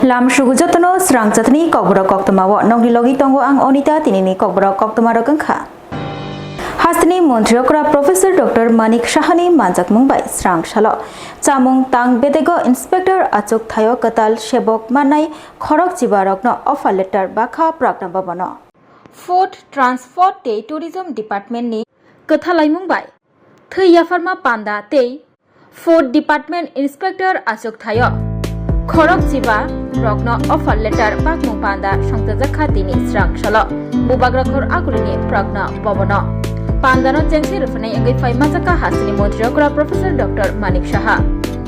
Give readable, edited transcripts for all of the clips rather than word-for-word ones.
Lam Shugujotono, Swrangchati, Kokborok, Koktwma, Nongni Logi Tongo Ang Onita, Tinini, Kokborok, Koktwma Rokangkha. Hastini Montriokra Professor Dr. Manik Shahani Manjak Mumbai, Srang Shalo. Chamung Tang Bedego Inspector Achuk Thayo Katal Shebok Manai, Khorok Jibarokno, Offer Letter Baka Pragna Babano. Food Transport Day Tourism Department Ni Kathalai Mumbai. Thuya Farma Panda Tay. Food Department Inspector Achuk Thayo. Khorok Jiba Rokno Offer Letter Bakmung Panda Shangtajakha Tini Srang Shalo. Bubagrakhor Agulini Pragna Babano. Pandano Jengsi Rufane Engai Fai Mazaka Hasini Montriokra Professor Dr. Manik Shaha.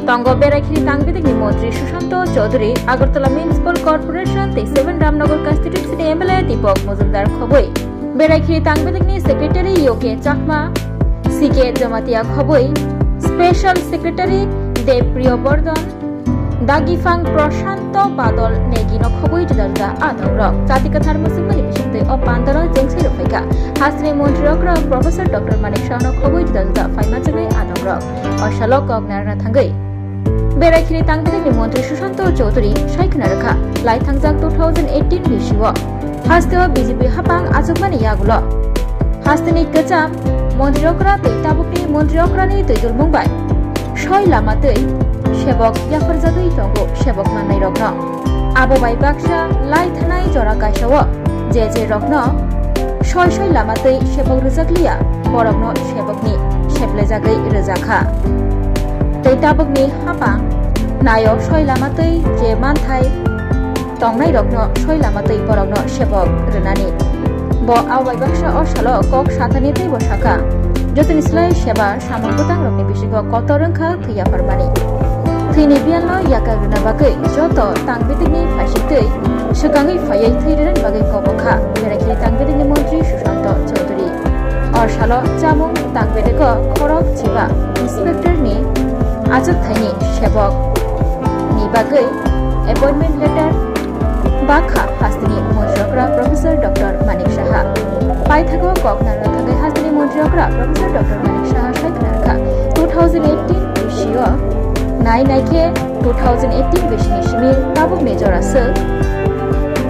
Tongo Berakhi Tangbidik Montri Shushanto Chaudhary Agartala Municipal Corporation 7 Ramnagar Constituency MLA Deepak Muzumdar Khoboi. Berakhi Tangbidik Secretary Yoke Chakma CK Jamatia Khoboi. Special Secretary Depriyo Bordon Dagifang Proshanto Badol Negino Khoboi Jadalda Adorok. Tatikathar Musumani Bishinte of Pandano Jengsi Rufeka. Hasni Montriokra Professor Dr. Manik Shahno Khoboi Jadalda Faimachage Adorok. Oshalok Ognar Thangai. Berakhi Tangbidik Montri Shushanto Chaudhary Shaikhnaraka. Lai Thangjak 2018 Bishiwa. Hastewa BJP Hapang Azukmani Yagulo. Hastini Kacham Montriokra Tabukni Montriokra ni Tuitul Mumbai. Shoi Lamatui. Shebok Yafarzadui Tongo Shebok Manai Rokno Abo Bai Baksha Lai Thanai Jora Kaishawo JJ Rokno Shoi Shoi Lamatui Shebok Rizaklia Borokno Shebokni Sheplejagai Rizakha Tei Tabukni Hapang Nayo Shoi Lamatui Je Manthai Tongnai Rokno Shoi Lamatui Borokno Shebok Renani Bo Abo Bai Baksha Oshalo Kok Satani Tei Boshaka Jotin Islai Sheba Samang Butang Rokni Bishigo Kotorengkha Thuya Farbani Thini bialno yakaruna bagai joto tangbitikni faisitui sugangai fayai thairen bagai kobokha berakhi tangbitikni montri Shushanto Chaudhary orshalo chamung tangbedeko khorok jiba inspector ni Achuk thaini shebok ni bagai appointment letter bakha hastini montriokra Professor Dr. Manik Shaha paithago koknara thagai hastini montriokra Professor Dr. Manik Shaha shaikhnarkha 2018 bishiyo Nai Naike 2018 Vishni Shimil Tabu Major Asal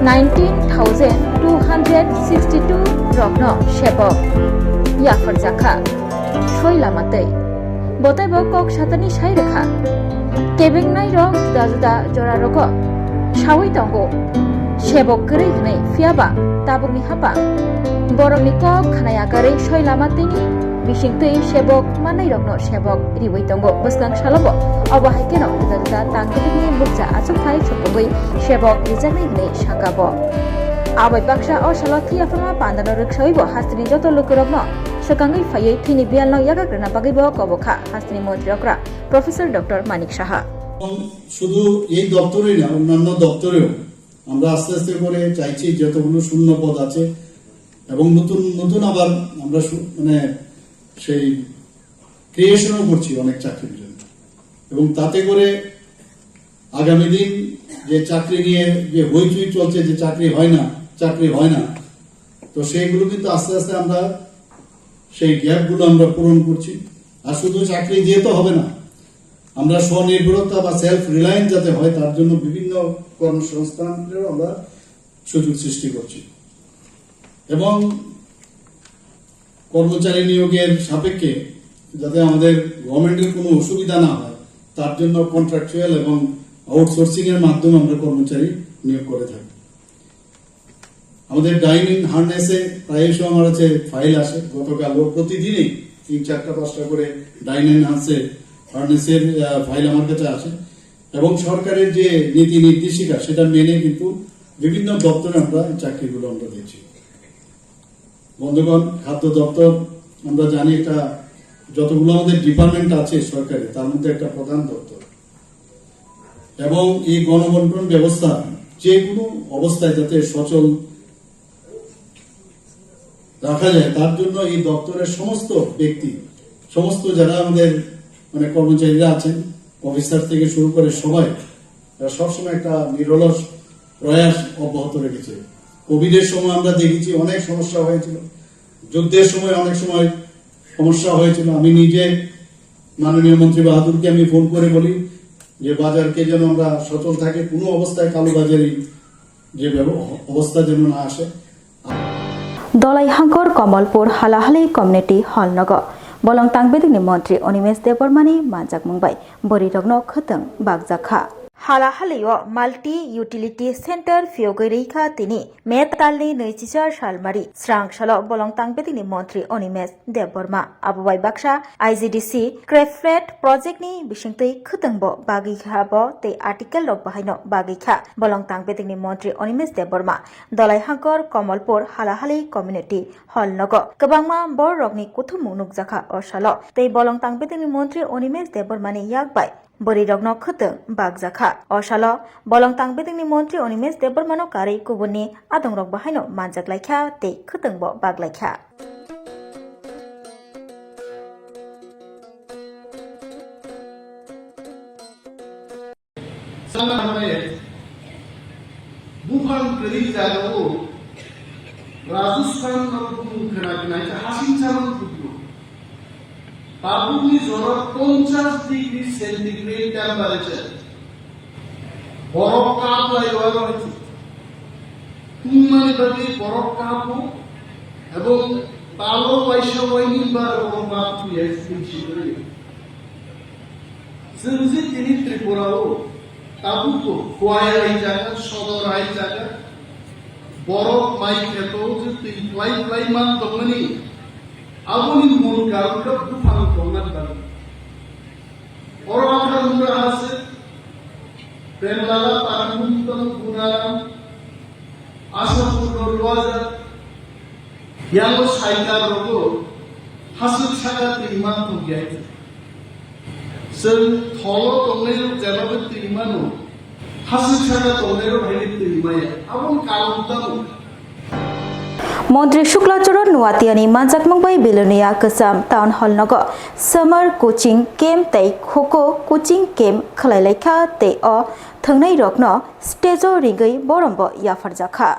19,262 Rokno Shebok Yafar Zakha Shoi Lamatei Botai Bokok Shatani Shai Rekha Kebeng Nai Rok Dazuda Jora Roko Shawi Tongo Shebok Kere Hnei Fiaba Tabugni Hapa Borok Nikok Khanayakare Shoi Lamateni Bishingtui Shebok Manai Rokno Shebok Riwai Tongo Buskang Shalabo Aba Haikeno Dada Tangkini Bukja Achuk Thai Chokogoi Shebok Rizani Hnei Shakabo Abai Baksha or Shalothi Afama Pandano Rikshoibo Hastini Joto Lukurogno Shakangi Faye Thini Bialno Yagagrana Bagibo Kobokha Hastini Montriokra Professor Dr. Manik Shaha শুধু এই দপ্তরেই না অন্যান্য দপ্তরেও আমরা আস্তে আস্তে করে চাইছি যতগুলো শূন্য পদ আছে এবং নতুন নতুন আবার আমরা মানে সেই ক্রিয়েশনও করছি অনেক চাকরির জন্য এবং তাতে করে আগামী দিন যে চাকরি নিয়ে যে হইচই চলছে যে চাকরি হয় না তো সেইগুলো কিন্তু আস্তে আস্তে আমরা সেই গ্যাপগুলো আমরা পূরণ করছি আর শুধু চাকরি দিয়ে তো হবে না আমরা স্বনির্ভরতা বা সেলফ রিলায়েন্স যাতে হয় তার জন্য বিভিন্ন কর্মসংস্থানেরও আমরা সুযোগ সৃষ্টি করছি এবং কর্মচারী নিয়োগের সাপেক্ষে যাতে আমাদের গভর্নমেন্টের কোনো অসুবিধা না হয় তার জন্য কন্ট্রাকচুয়াল এবং আউটসোর্সিং এর মাধ্যমে আমরা কর্মচারী নিয়োগ করে থাকি আমাদের ডাইনিং হার্নেসে প্রায়শই আমার কাছে ফাইল আসে গতকালও প্রতিদিনই 3-4-5টা করে ডাইনিং হার্নেসের ফাইল আমার কাছে আসে এবং সরকারের যে নীতি নির্দেশিকা সেটা মেনে কিন্তু বিভিন্ন দপ্তরে আমরা চাকরিগুলো আমরা দিচ্ছি বন্ধুগণ খাদ্য দপ্তর আমরা জানি এটা যতগুলো আমাদের ডিপার্টমেন্ট আছে সরকারি তার মধ্যে একটা প্রধান দপ্তর এবং এই গণবন্টন ব্যবস্থা যে কোনো অবস্থায় যাতে সচল রাখা যায় তার জন্য এই দপ্তরের সমস্ত ব্যক্তি সমস্ত যারা আমাদের মানে কর্মচারীরা আছেন অফিসার থেকে শুরু করে সবাই সবসময় একটা নিরলস প্রয়াস অব্যাহত রেখেছে কোভিডের সময় আমরা দেখেছি অনেক সমস্যা হয়েছিল যুদ্ধের সময় অনেক সময় সমস্যা হয়েছিল আমি নিজে মাননীয় মন্ত্রী বাহাদুরকে আমি ফোন করে বলি যে বাজারকে যেন আমরা সচল থাকে, কোনো অবস্থায় কালোবাজারি যে অবস্থা যেন না আসে। দলাই হাঙ্কর কমলপুর হালাহালি কমিউনিটি হল নগ বলং তাংবেদিनि মন্ত্রী অনিমেষ দেববর্মাनि मानजाक मुंबाय बरिरगनो खतों बागजाखा हालाहालियो माल्टी यूटिलिटी सेंटर फियोगै रैखा तिनि मे तालनि 2004 सालमारि स्रांसालो बलं तांबेदिनि मन्त्री अनिमेष देबबर्मा आबुबाय बाक्सा आईजीडीसी क्रेफ्लेट प्रोजेक्टनि बिसिंतै खतोंबो बागैखाबो ते आर्टिकल रक बाहायनो बागैखा बलं तांबेदिनि मन्त्री अनिमेष देबबर्मा दलाई हांकर कमलपुर हालाहालि कम्युनिटी हल नग गोबांमा बर रकनि कुथुम नुकजाखा असालो ते बलं तांबेदिनि मन्त्री अनिमेष देबबर्मानि याकबाय बरिरगनो खतों बागजाखा असालो बलं तांबेदिनि मन्त्री अनिमेष देबबर्मानो कारै गुबुननि आदंरक बाहायनो मानजाक लायखा ते खतोंबो बागलायखा बुफां करी जागो राजस्थान और बुफां करा के नहीं हासिल चावल बुफां ताबुनी जोरा 50 डिग्री सेंटीग्रेड टेम्परेचर बरफ काप लाइवार है तुमने बदले बरफ कापो এবং তালো পয়সা ওইনিবার বরফ কাপ তুই এক্সপেরিয়েন্স করে जोंजे दिनै त्रिपुराव ताबुको खवाय जागा सदर आइ जागा बरफ माइ खेतो जे तैफ्लाय फ्लाय मान दंनि आबुनि मुलुगाव बुफां दंना दं अराखा मुरा हासे प्रेमलाला तारमुंतन गुनाराम आसापुर लवाजा यालो साइका रगो हासे सागा दैमा दंगाय जों थल दंनाय जेनबा दैमानो हासे सागा दंनाय भाइनि दैमाया आबुं कालुदानो मन्त्री शुक्लाचरण नुवातियानि मानजाक मुंबाय बिलोनिया गोजाम टाउन हल नग समर कोचिंग केम्प तै खोको कोचिंग केम्प खलायलायखा तै अ थंनै रकनो स्टेजो रिगै बरमबो याफारजाखा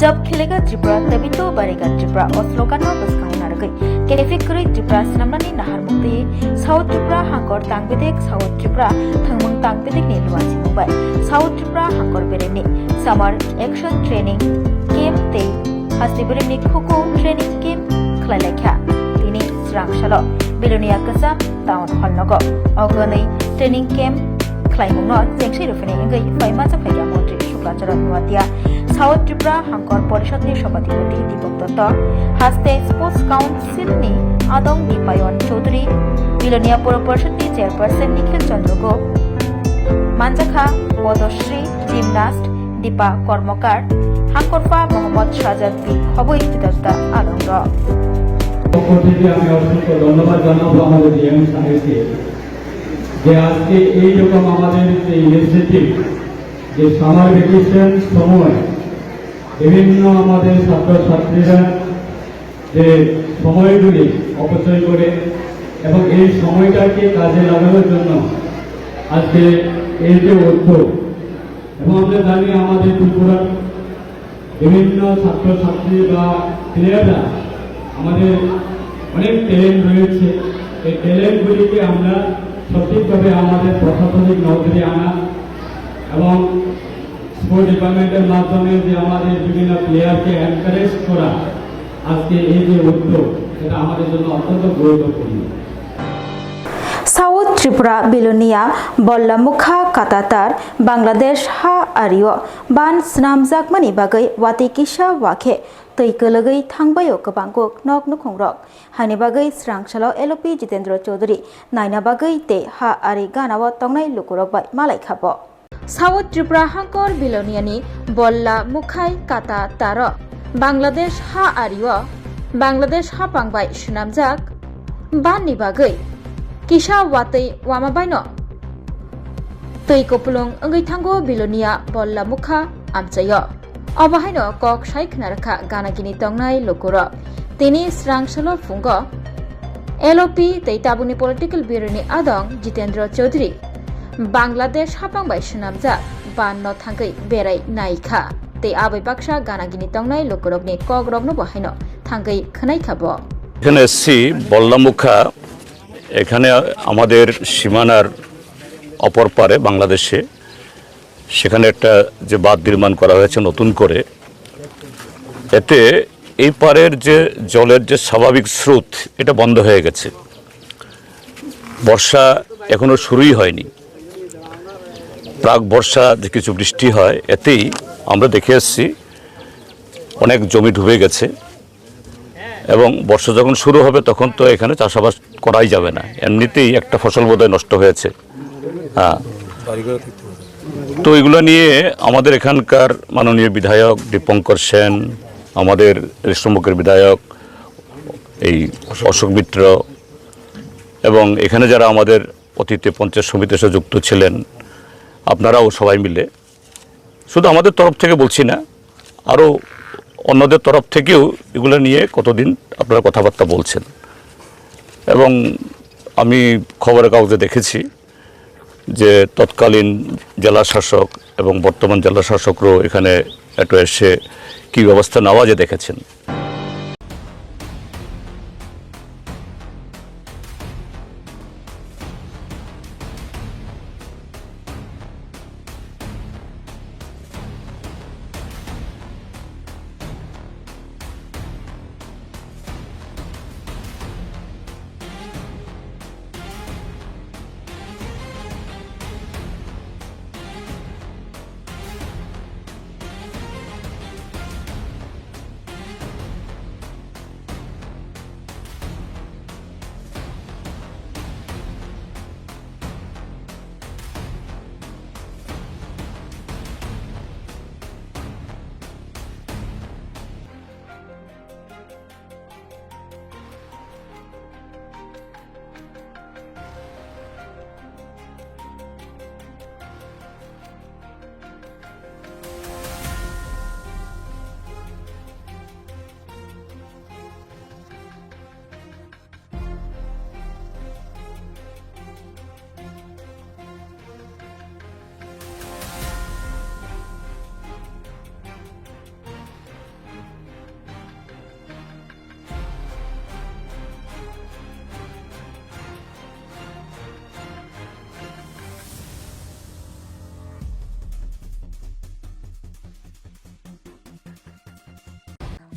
जब खेलेगा त्रिपुरा तभी तो बनेगा त्रिपुरा और स्लोगानो बसखांग नारगै केफे करै त्रिपुरा सिनामनानि नाहार मुक्ति साउथ त्रिपुरा हांकर तांगबेदेक साउथ त्रिपुरा थंमंग तांगबेदेक नि लुवासि मुंबाय साउथ त्रिपुरा हांकर बेरेनि समर एक्शन ट्रेनिंग केम्प तै हास्तिबेरेनि खोको ट्रेनिंग केम्प खलायलायखा तिनि स्रांसालो बिलोनिया गोजाम टाउन हल नग अगनै ट्रेनिंग केम्प खलायमुंनो जेंसि रुफिनि इंगै फाइमा जाफाया मन्त्री शुक्लाचरण नुवातिया साउथ त्रिपुरा हांकर परिषदनि सभापति दीपक Dutt हास्ते sports काउंसिलनि आदं Deepayan Chaudhary Belonia पौर परिषदनि chairperson Nikhil चंद्रगो मानजाखा पदश्री gymnast Deepa कर्मकार हांकरफा मोहम्मद शाहजाद बि खबई बिदस्ता आदंग আমি অসংখ্য ধন্যবাদ জানাবো আমাদের ইয়ং সাহেবকে যে আজকে এইরকম আমাদের যে ইনিশিয়েটিভ যে সামার ভ্যাকেশন সময় বিভিন্ন আমাদের ছাত্রছাত্রীরা যে সময়গুলি অপচয় করে এবং এই সময়টাকে কাজে লাগানোর জন্য আজকে এই যে উদ্যোগ এবং আমরা জানি আমাদের ত্রিপুরার বিভিন্ন ছাত্রছাত্রী বা প্লেয়াররা আমাদের অনেক ট্যালেন্ট রয়েছে এই ট্যালেন্টগুলিকে আমরা সঠিকভাবে আমাদের প্রশাসনিক নজরে আনা এবং স্পোর্ট ডিপার্টমেন্টের মাধ্যমে যে আমাদের বিভিন্ন প্লেয়ারকে এনকারেজ করা আজকে এই যে উদ্যোগ এটা আমাদের জন্য অত্যন্ত গুরুত্বপূর্ণ साउथ त्रिपुरा बिलोनिया बल्लामुखा कातातार बांग्लादेश हा आरियो बान स्नामजाकमानि बागै वाति किसा वाखे तैकलगै थांबायो गोबांगो नक नुखंरक हानि बागै स्रांसालो एलपी जितेन्द्र चौधरी नायना बागै ते हा आरि गानाव तंगनाय लुकुरक बाय मालाय खाबो साउथ त्रिपुरा हांकर बिलोनियानि बल्लामुखाय कातातार बांग्लादेश हा आरियो बांग्लादेश हा पांगबाय सुनामजाक बाननि बागै किसा वातै वामाबायनो तै कोपुलुं अंगै थांगो बिलोनिया बल्लामुखा आमचायो अबाहायनो कक सायखनारखा गानागिनि तंगनाय लुकुर तिनि स्रांसालो फुंगो एलओपि तै ताबुनि पलिटिकल ब्यूरोनि आदं जितेन्द्र चौधरी बांग्लादेश हापांबाय सुनामजा बाननो थांगै बेराय नायखा तै आबै बाक्सा गानागिनि तंगनाय लुकुरकनि कक रगनो बाहायनो थांगै खनायखाबो এখানে এসছি বল্লামুখা এখানে আমাদের সীমানার অপর পারে বাংলাদেশে সেখানে একটা যে বাঁধ নির্মাণ করা হয়েছে নতুন করে, এতে এই পারের যে জলের যে স্বাভাবিক স্রোত এটা বন্ধ হয়ে গেছে। বর্ষা এখনো শুরুই হয়নি। প্রাক বর্ষা যে কিছু বৃষ্টি হয় এতেই আমরা দেখে এসেছি অনেক জমি ডুবে গেছে, এবং বর্ষা যখন শুরু হবে তখন তো এখানে চাষাবাদ করাই যাবে না, এমনিতেই একটা ফসল বোধহয় নষ্ট হয়েছে। হ্যাঁ, তো এগুলো নিয়ে আমাদের এখানকার মাননীয় বিধায়ক দীপঙ্কর সেন, আমাদের রেশমুখের বিধায়ক এই অশোক মিত্র, এবং এখানে যারা আমাদের অতীতে পঞ্চায়েত সমিতির সাথে যুক্ত ছিলেন, আপনারাও সবাই মিলে, শুধু আমাদের তরফ থেকে বলছি না, আরও অন্যদের তরফ থেকেও এগুলো নিয়ে কতদিন আপনারা কথাবার্তা বলছেন। এবং আমি খবরের কাগজে দেখেছি যে তৎকালীন জেলা শাসক এবং বর্তমান জেলা শাসকরাও এখানে একটু এসে কী ব্যবস্থা নেওয়া যে দেখেছেন।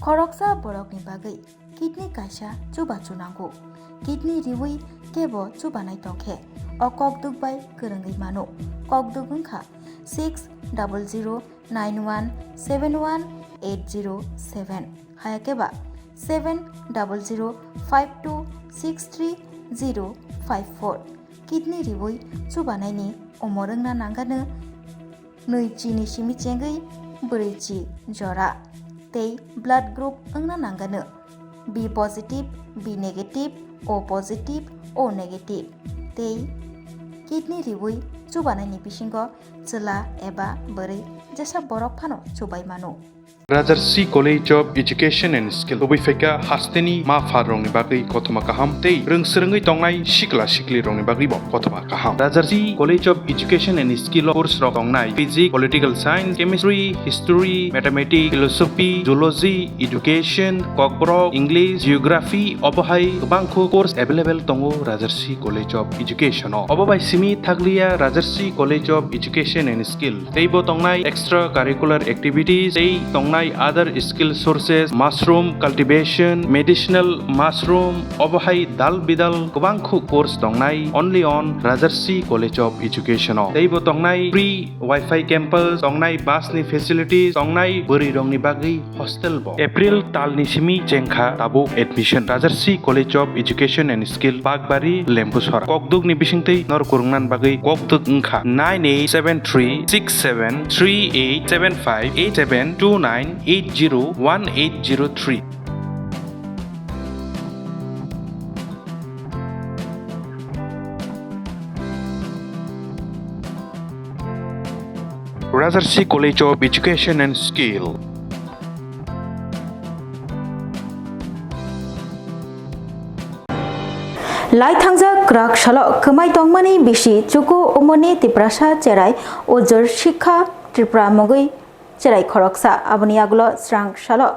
खरकसा बरकनि बागै किडनी कायसा चुबा चुनांगौ किडनी रिवै केबो चुबानाय तंखे अ ककदुगबाय गोरोङै मानो ककदुग ओंखा 6091717807 हायाकेबा 7005263054 किडनी रिवै चुबानायनि अमरोंना नांगानो नैचिनि सिमिचेंगै ब्रैचि जरा तै ब्लाड ग्रुप ओंना नांगानो B positive B negative O positive O negative तै किडनी रिवै चुबानायनि बिसिंगो चला एबा बोरै जेसा बरफ फानो चुबाय मानो Rajarsi College of Education and Skill Ubifeka Hasteni Ma Farongni Bagri Koktwma Kaham Tei Rungsrungai Tongnai Sikla Sikli Rongni Bagri Bo Koktwma Kaham Rajarsi College of Education and Skill Course Rok Tongnai Physics, Political Science, Chemistry, History, Mathematics, Philosophy, Zoology, Education, Kokborok, English, Geography, Obohai Bangko course available Tongo Rajarsi College of Education Obobai Simi Thaglia Rajarsi College of Education and Skill Tei Bo Tongnai Extra Curricular Activities Tei Tongnai other skill sources mushroom cultivation medicinal mushroom obohai dal bidal kubangkhu course tongnai only on Rajarsi College of Education teibo tongnai free wifi campus tongnai bus ni facilities tongnai buri rongni bagi hostel bo April tal ni simi jengkha tabo admission Rajarsi College of Education and Skill Bagbari Lembusora kokdug ni bisingtei nor kurungnan bagi kokdug ngkha 987338758729 801803 Rajarsi College of Education and Skill लाइथांजा क्राक शालो कमाई तंगमानि बिसि चुकु उमनि तिप्रासा चेराय ओजर शिक्षा Tripura मगै cherai khoroksa aboni agulo srang shalo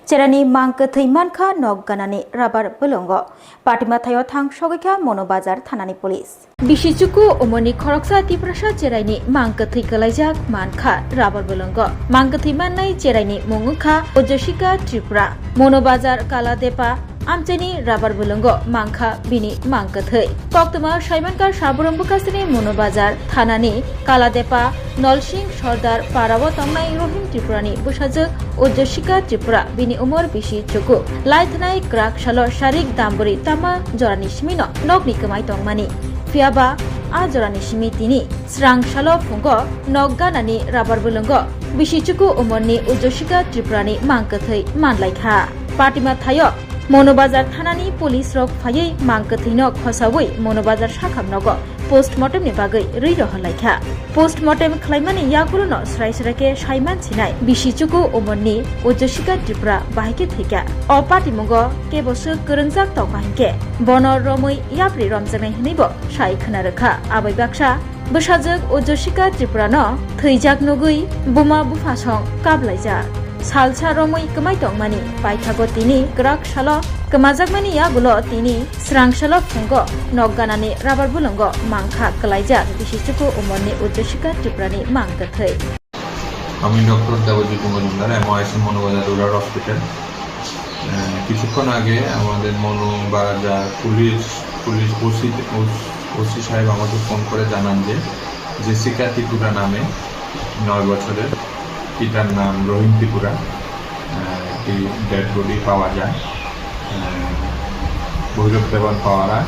cherani mangkathai manka nok ganani rabar belongo patima thayo thang sogika monobazar thanani police Bishichuku umoni khoroksa tiprasa cheraini mangkathai kalaijak manka rabar belongo mangkathai mannai cheraini mungukha ojosika tripura monobazar kaladepa Amchani rabar bulungo mangkha bini mangkathai Koktwma Saimanka Saburong Bukasini Monobazar Thanani Kaladepa Nolsing Sordar Parawa Tongnai Rohim Tripurani Busajak Ojosika Tripura bini umor bishi chuku Laithnai Krak Shalo Sharik Damburi Tama Jorani Shimino Nokni Kamai Tongmani Fiaba A Jorani Shimi Tini Srang Shalo Fungo Nogganani rabar bulungo bishi chuku umorni Ojosika Tripurani mangkathai manlaikha Patima Thayo Monobazar Thanani Police Rok Phayai Mangkathino Khosawai Monobazar Shakhamnogo Postmortem ni bagai rei rohalaikha Postmortem khlaimani yagulono sraisrake Saiman Sinai Bishichuku Omonni Ojosika Tripura Bahike Thika Opati Mongo Kebosu Kurungjak Tokbahike Bono Romoi Yapri Romjanai Hnibo Sai Khana Rakha Abai Baksha Bwsajak Ojosika Tripura no Thwijak Nugui Buma Bufasong Kablaijak Salsa Romoi Kamai Tongmani Paithago Tini Grak Shalo Kamajakmani Yagulo Tini Swrangchati Fungo Nogganani Rabar Bulungo Mangkha Kalaijak Bishichuku Umorni Ojosika Triprani Mangkathai আমি doctor Debjit Majumdar MIC Manubazar rural hospital কিছুক্ষণ আগে আমাদের মনোবাজার police OC সাহেব আমাকে phone করে জানান যে Jessica Tripura নামে 9 বছরের পিতার নাম রহিম ত্রিপুরা একটি ডেড বডি পাওয়া যায় ভৈরব দেবন পাওয়ারা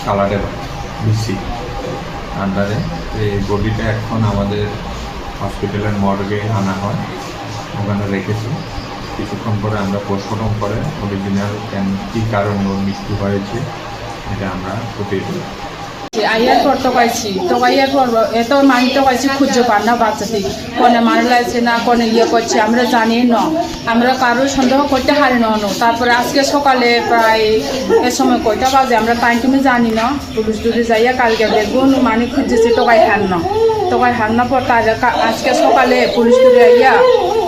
কালাডেবা বিসি আন্ডারে এই বডিটা এখন আমাদের হসপিটালের মর্গে আনা হয় ওখানে রেখেছি কিছুক্ষণ পরে আমরা পোস্টমর্টম করে অরিজিনাল কী কারণে ওর মৃত্যু হয়েছে এটা আমরা প্রতিবেদন আইয়ার পর তোকাইয়ার পর এত মানি তোকাইছি খুঁজে পান না বাচ্চাটি কোনে মারা লাগছে না কোনে ইয়ে করছে আমরা জানি না আমরা কারোর সন্দেহ করতে হারি না তারপরে আজকে সকালে প্রায় এ সময় কয়টা বাজে আমরা টাইম তুমি জানি না পুলিশ যদি যাইয়া কালকে দেখবো মানি খুঁজেছে তোকাই হার না পর তার আজকে সকালে পুলিশ যদি আইয়া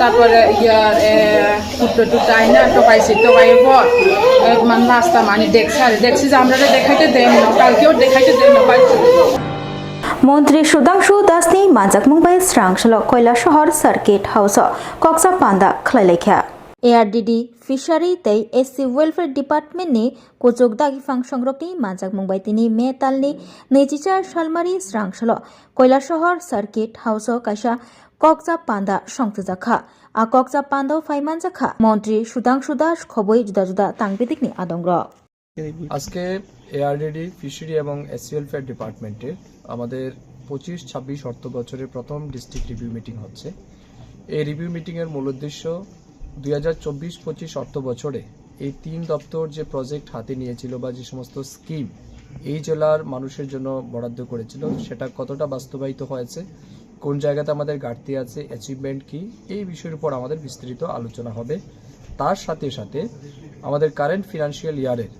তারপরে ইয়ার টুকটা আইনা টোকাইয়ের পর মানে রাস্তা মানে দেখছি যে আমরা দেখাইতে দেন না কালকেও দেখাইতে দেন না মন্ত্রী সুধাংশু দাসনি মানজাক মুম্বাই স্রাংশালো কয়লা শহর সার্কিট হাউস কক্সা পান্ডা খ্লাইলেখা এআরডিডি ফিশারি তৈ এসসি ওয়েলফেয়ার ডিপার্টমেন্টনি কোচক দাগিফাং সংরক্ষনি মানজাক মুম্বাই তিনি মে তালনি 24 সালমারি স্রাংশালো কয়লা শহর সার্কিট হাউস কাইসা কক্সা পান্ডা সংতজাখা আ কক্সা পান্ডাও ফাইমানজাখা মন্ত্রী সুধাংশু দাস খবই জুদা জুদা তাংবিদিকনি আদংর আজকে এআরডিডি ফিশারি এবং এসসি ওয়েলফেয়ার ডিপার্টমেন্টের আমাদের 25-26 অর্থ বছরের প্রথম ডিস্ট্রিক্ট রিভিউ মিটিং হচ্ছে এই রিভিউ মিটিংয়ের মূল উদ্দেশ্য 2024-25 অর্থ বছরে এই 3 দপ্তর যে প্রজেক্ট হাতে নিয়েছিল বা যে সমস্ত স্কিম এই জেলার মানুষের জন্য বরাদ্দ করেছিল সেটা কতটা বাস্তবায়িত হয়েছে কোন জায়গাতে আমাদের ঘাটতি আছে অ্যাচিভমেন্ট কি এই বিষয়ের উপর আমাদের বিস্তারিত আলোচনা হবে তার সাথে সাথে আমাদের কারেন্ট ফিনান্সিয়াল ইয়ারের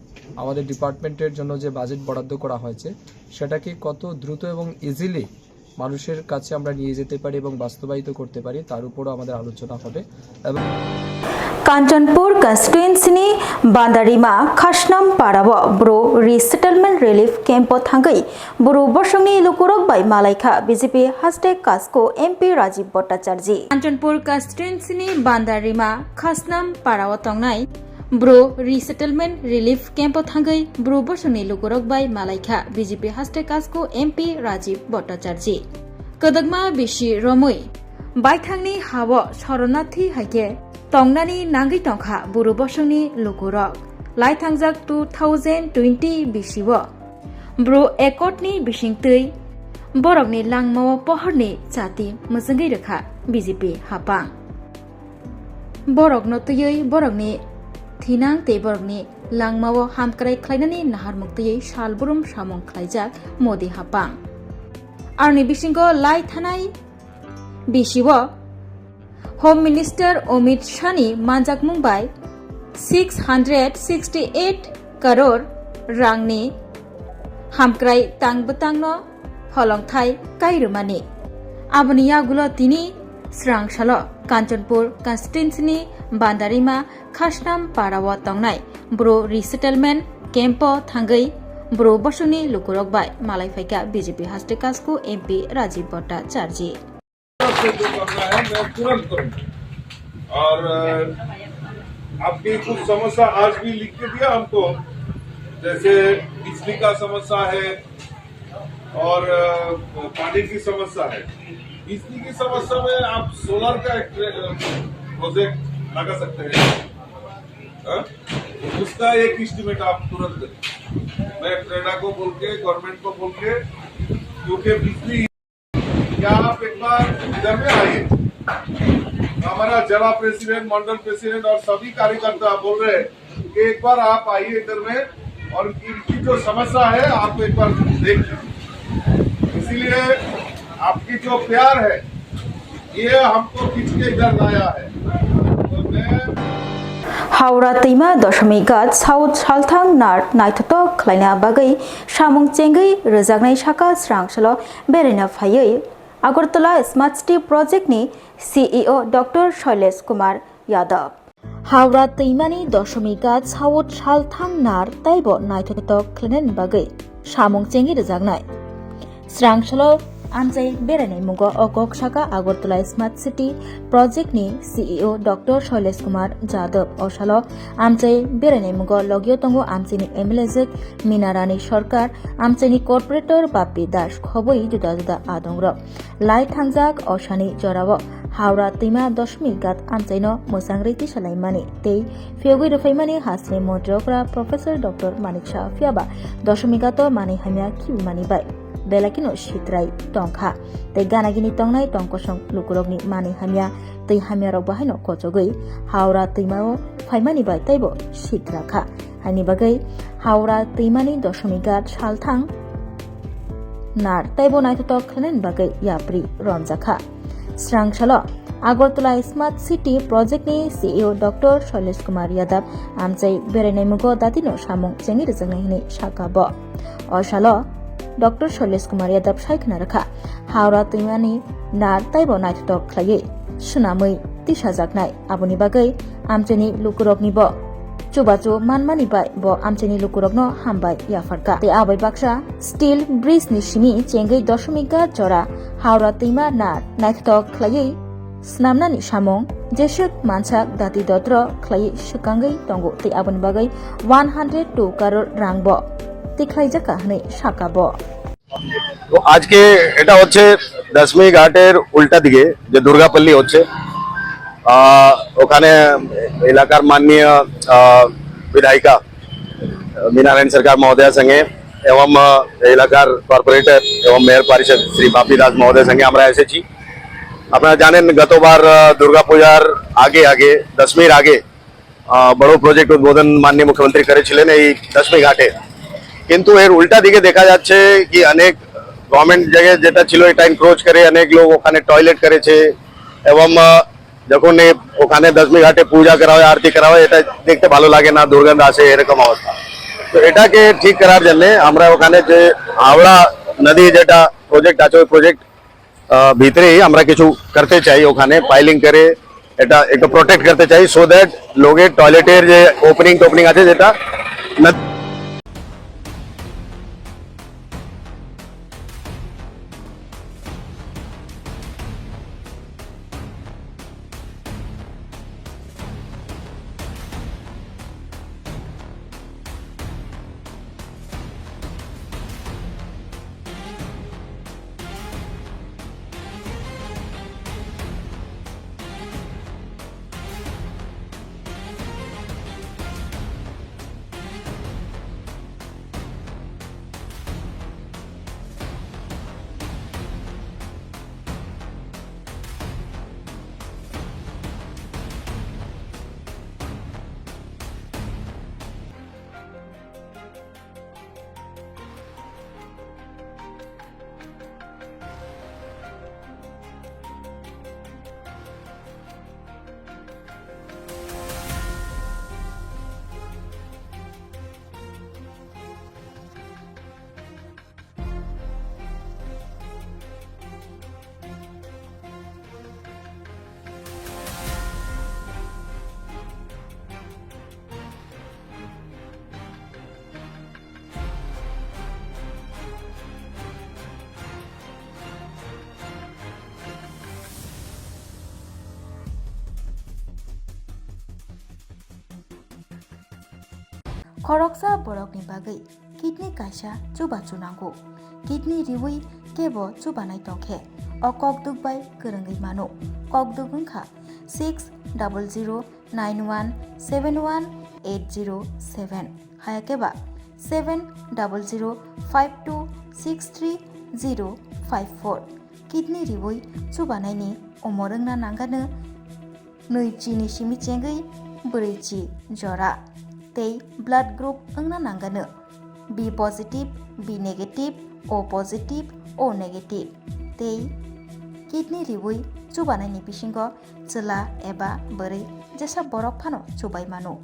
আমাদের ডিপার্টমেন্টের জন্য যে বাজেট বরাদ্দ করা হয়েছে সেটাকে কত দ্রুত এবং ইজিলি মানুষের কাছে আমরা নিয়ে যেতে পারি এবং বাস্তবায়িত করতে পারি তার উপরও আমাদের আলোচনা হবে এবং কাঞ্চনপুর কনস্টিটুয়েন্সিনি বান্দারিমা খাসনাম পারাব ব্রো রিসেটেলমেন্ট রিলিফ ক্যাম্প থাঙ্গৈ ব্রো বসংনি লুকুরক বাই মালাইখা বিজেপি হাসটেগ কাসকো এমপি রাজীব ভট্টাচার্য কাঞ্চনপুর কনস্টিটুয়েন্সিনি বান্দারিমা খাসনাম পারাব তংনাই ব্রো রিসেটেলমেন্ট রিলিফ ক্যাম্প থাঙ্গৈ ব্রো বসংনি লুকুরক বাই মালাইখা বিজেপি হাসটেগ কাসকো এমপি রাজীব ভট্টাচার্য কদগমা বিশি রমৈ বাইথাংনি হাব শরণার্থী হাইকে তংনানি নাঙ্গি তংখা বুরু বসংনি লুকুরক লাইথাंजाक 2020 बिसिव ब्रो एकटनि बिसिंतै बरकनि लांमाव पहरनि जाति मजंगै रखा बीजेपी हापां बरकनो तयै बरकनि थिनां ते बरकनि लांमाव हामक्राय ख्लायनानि नाहार मुक्तयै सालबुरुम सामं ख्लायजाक मोदी हापां आरनि बिसिंगो लाई थानाय बिसिव होम मिनिस्टर अमित शाहनि मानजाक मुंबाइ 668 करोड़ रांनि हामक्राय तांगबतांनो हलंथाय कायरुमानि आबनि आगुलो तिनि Swrangchati Kanchanpur constituency Bandarima Khasnam Parawa Tongnai Bro resettlement Kempo Thangai Bro Bosuni Lukurok Bai Malai Faika BJP Haste Kasku MP Rajiv Bhattacharya से जो करना है मैं तुरंत करूंगा और आपकी कुछ समस्या आज भी लिख के दिया हमको, जैसे बिजली का समस्या है और पानी की समस्या है। बिजली की समस्या में आप सोलर का एक प्रोजेक्ट लगा सकते हैं, उसका एक एस्टिमेट आप तुरंत दें। मैं ट्रेडा को बोल के गवर्नमेंट को बोल के, क्योंकि बिजली क्या आप एक बार इधर में आइए, हमारा जिला प्रेसिडेंट मंडल प्रेसिडेंट और सभी कार्यकर्ता बोल रहे हैं कि एक बार आप आइए इधर में और इनकी जो समस्या है आप एक बार देख लीजिए। इसीलिए आपकी जो प्यार है ये हमको खींच के इधर लाया है। तो मैं Haura Tima Doshamigat South Saltang Nart Naitato Klaina Bagai Shamung Chengai Rezagnai Shaka Swrangchati Berina Faye Agartala Smart City Project ni CEO Dr. Shailesh Kumar Yadav Haura Timani Doshamigat South Saltang Nart Taibo Naitato Klainen Bagai Shamung Chengai Rezagnai Swrangchati Amjai Berani Mugo Okok Shaka Agartala Smart City Project ni CEO Dr. Shailesh Kumar Yadav Oshalo Amjai Berani Mugo Logio Tongo Amjini MLZ Minarani Sarkar Amjini Corporator Bapi Dash Khoboi Juda Juda Adongro Lai Thangjak Oshani Jorawo Haura Tima Doshmi Gat Amjaino Musangriti Shalaimani Tei Fiogui Rufaimani Hasne Modrokra Professor Dr. Manik Shah Fiaba Doshmi Gato Mani Hamia Kiwimani Bai Belakino Shitrai Tongkha Tei Ganagini Tongnai Tongkosong Lukurogni Mani Hamia Tei Hamia Rok Bahino Kochogoi Haura Timao Faimani Bai Taibo Shitrakha Hani Bagai Haura Timani Doshmigat Shalthang Nar Taibo Naitotok Klanen Bagai Yapri Ronjakha Swrangchati Agartala Smart City Project ni CEO Dr. Shailesh Kumar Yadav Amjai Berani Mugo Datino Shamung Chengai Rezagnai Shakabo Oshalo Dr. Shailesh Kumar Yadav Shaikna Rakha Haura Timani Nar Taibo Naitotok Khlaye Sunamui Tishajaknai Abuni Bagai Amjani Lukurokni Bo Chubachu Manmani Bai Bo Amjani Lukurokno Hambai Yafarka Te Abai Baksha Steel Bridge ni Shimi Chengai Doshmiga Jora Haura Tima Nar Naitotok Khlaye Snamnani Shamong Jeshuk Manchak Dati Dotro Khlaye Shukangai Tongo Te Abuni Bagai 102 crore Rangbo তো আজকে এটা হচ্ছে দশমী ঘাটের উল্টা দিকে যে দুর্গাপল্লী হচ্ছে ওখানে এলাকার মাননীয় বিধায়িকা मीनारायण सरकार महोदय संगे एवं এলাকার কর্পোরেটর এবং মেয়র পরিষদ শ্রী বাপি দাস মহোদয় संगे আমরা এসেছি। আপনারা জানেন গতবার দুর্গাপূজার আগে দশমীর আগে বড় প্রজেক্ট উদ্বোধন মাননীয় মুখ্যমন্ত্রী করেছিলেন এই দশমী ঘাটে, কিন্তু এর উল্টা দিকে দেখা যাচ্ছে কি অনেক গভর্নমেন্ট জায়গায় যেটা ছিল এটা এনক্রোচ করে অনেক লোক ওখানে টয়লেট করেছে এবং যখন ওখানে দশমী ঘাটে পূজা করা হয় আরতি করা হয় এটা দেখতে ভালো লাগে না, দুর্গন্ধ আসে, এরকম অবস্থা। তো এটাকে ঠিক করার জন্য আমরা ওখানে যে হাওড়া নদী যেটা প্রজেক্ট আছে ওই প্রজেক্ট ভিতরেই আমরা কিছু করতে চাই, ওখানে পাইলিং করে এটা একটু প্রোটেক্ট করতে চাই সো দ্যাট লোকের টয়লেটের যে ওপেনিং আছে যেটা Koroksa borokni bagai kidney kaisa chuba chunango kidney riwi kebo chubanai tongkhe o kokduk bai gorongai mano kokduk wngkha 6009171807 hayakeba 7005263054 kidney riwi chubanaini omorongna nangano noichini simi chengai breichi jora tei blood group wngna nangano B positive, B negative, O positive, O negative tei kidney riwi chubanaini bisingo chela eba borei jesa borok phano chubai mano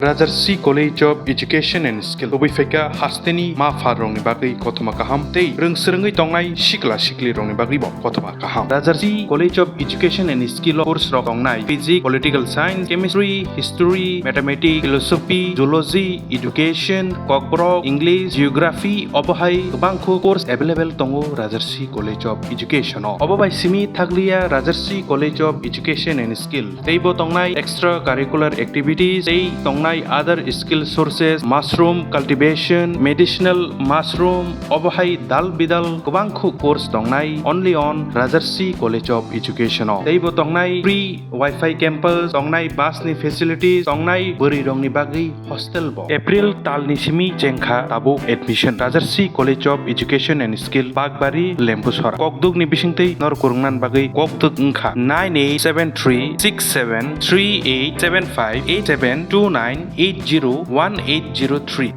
Rajarsi College of Education and Skill Obifeka Hasteni Ma Farong Bagi Koktwma Kaham Tei Rungsrungai Tongnai Sikla Sikli Rong Bagi Bo Koktwma Kaham Rajarsi College of Education and Skill course rok tongnai Physics, Political Science, Chemistry, History, Mathematics, Philosophy, Zoology, Education, Kokborok, English, Geography, Obohai Bangko course available tongo Rajarsi College of Education Obobai Simi Thaglia Rajarsi College of Education and Skill Teibo Tongnai Extracurricular Activities Tei Tongnai other skill sources mushroom cultivation medicinal mushroom obohai dal bidal kubangkhu course tongnai only on Rajarsi College of Education teibo tongnai free wifi campus tongnai bus ni facilities tongnai bori rongni bagi hostel bo April talni simi jengkha tabo admission Rajarsi College of Education and Skill Bagbari Lembusora kokduk ni bisingtei nor kurungnan bagi kokduk ngkha 987368758729 801803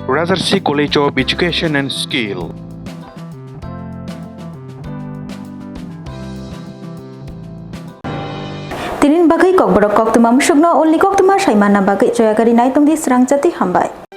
Rajarsi College of Education and Skill Tinin bagai Kokborok Koktwma musukno only Koktwma saimana bagai joyagari naitong di Swrangchati hambai